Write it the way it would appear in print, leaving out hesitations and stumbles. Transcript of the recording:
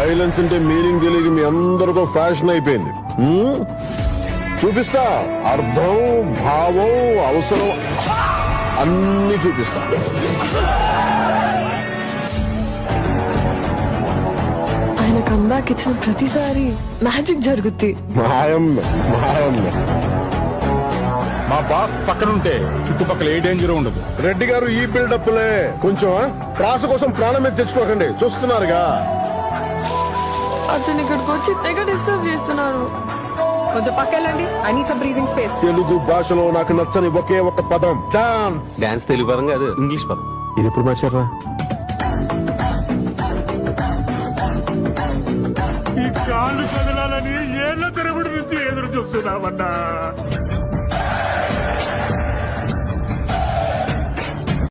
Violence అంటే meaning తెలియక మీ అందరికీ ఫ్యాషన్ అయిపోయింది. చూపిస్తా, అర్థం, భావం, అవసరం అన్ని చూపిస్తా. ఆయన కంబ్యాక్ ఇచ్చిన ప్రతిసారి మ్యాజిక్ జరుగుద్ది. మాయమ్మ మాయమ్మ. మా బాస్ పక్కన ఉంటే చుట్టుపక్కల ఏ డేంజర్ ఉండదు. రెడ్డి గారు ఈ బిల్డప్లే కొంచెం ప్రాస కోసం ప్రాణం మీద తెచ్చుకోకండి. చూస్తున్నారుగా అతను ఇక్కడికి వచ్చి తెగ డిస్టర్బ్ చేస్తున్నారు. కొంచెం పక్కెళ్ళండి. I need some breathing space. Telugu భాషలో నాకు నచ్చని ఒకే ఒక పదం డాన్స్. డాన్స్ తెలుగు పదం కాదు, ఇంగ్లీష్ పదం. ఇది ఎప్పుడు మార్చారా? ఈ కాళ్ళు కదలాలని ఏళ్ళ తరబడి నుంచి ఎదురు చూస్తున్నామన్నా.